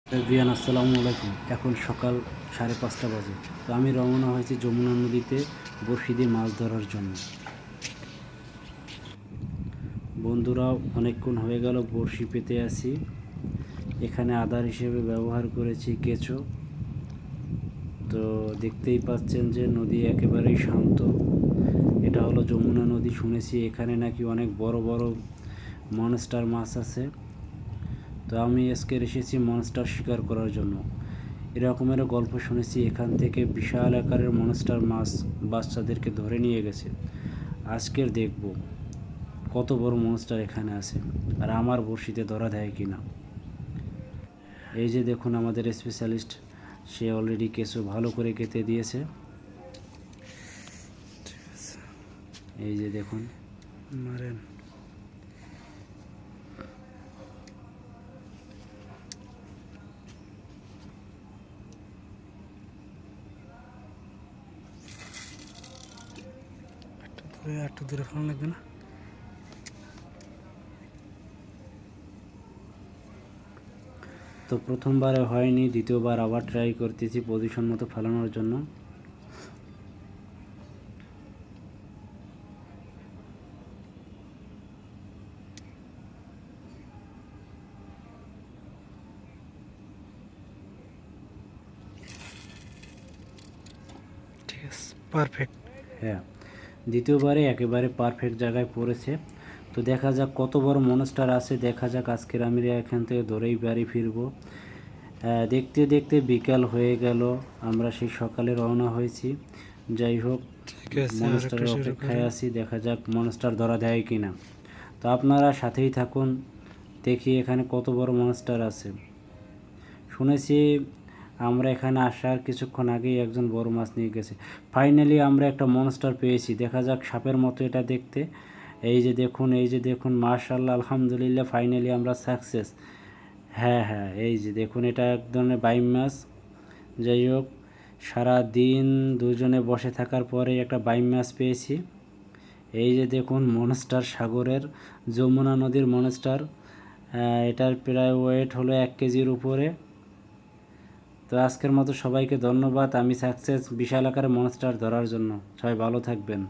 Everyone আসসালামু আলাইকুম। এখন সকাল 5:30 বাজে। তো আমি রওনা হয়েছি যমুনা নদীতে বড়শি দিয়ে মাছ ধরার জন্য। বন্ধুরা, অনেকক্ষণ হয়ে গেল বড়শি পেতে আসি। এখানে আধার হিসেবে ব্যবহার করেছি কেঁচো। তো দেখতেই পাচ্ছেন যে নদী একেবারেই শান্ত। এটা হলো যমুনা নদী। শুনেছি এখানে নাকি অনেক বড় বড় মনস্টার মাছ আছে। তো আমি আজকে এসেছি মনস্টার শিকার করার জন্য। এরকমেরও গল্প শুনেছি, এখান থেকে বিশাল আকারের মনস্টার মাছ বাচ্চাদেরকে ধরে নিয়ে গেছে। আজকের দেখব কত বড় মনস্টার এখানে আছে আর আমার বড়শিতে ধরা দেয় কিনা। এই যে দেখুন আমাদের স্পেশালিস্ট, সে অলরেডি কেঁচো ভালো করে কেটে দিয়েছে। এই যে দেখুন, মারেন। একটু দূরে ফেলানো লাগবে না? তো প্রথমবারে হয়নি, দ্বিতীয়বার আবার ট্রাই করতেছি পজিশন মতো ফেলানোর জন্য। ঠিক আছে, পারফেক্ট। হ্যাঁ, দ্বিতীয়বারে একেবারে পারফেক্ট জায়গায় পড়েছে। তো দেখা যাক কত বড় মনস্টার আছে, দেখা যাক। আজকের আমি এখান থেকে ধরেই বাড়ি ফিরবো। দেখতে দেখতে বিকাল হয়ে গেল, আমরা সেই সকালে রওনা হয়েছি। যাই হোক, ঠিক আছে, আর একটু মনস্টারের শুরু অপেক্ষায় করেন। আছি, দেখা যাক মনস্টার ধরা দেয় কি না। তো আপনারা সাথেই থাকুন, দেখি এখানে কত বড় মনস্টার আছে। শুনেছি আমরা এখানে আসার কিছুক্ষণ আগেই একজন বড় মাছ নিয়ে গেছে। ফাইনালি আমরা একটা মনস্টার পেয়েছি, দেখা যাক। সাপের মতো এটা দেখতে। এই যে দেখুন, এই যে দেখুন, মাশাআল্লাহ, আলহামদুলিল্লাহ, ফাইনালি আমরা সাকসেস। হ্যাঁ হ্যাঁ, এই যে দেখুন, এটা এক ধরনের বাইম মাছ। যাই হোক, সারা দিন দুজনে বসে থাকার পরে একটা বাইম মাছ পেয়েছি। এই যে দেখুন, মনস্টার, সাগরের যমুনা নদীর মনস্টার। এটার প্রায় ওয়েট হলো 1 কেজির উপরে। তো আজকের মতো সবাইকে ধন্যবাদ। আমি সাকসেস বিশাল আকারে মনস্টার ধরার জন্য। সবাই ভালো থাকবেন।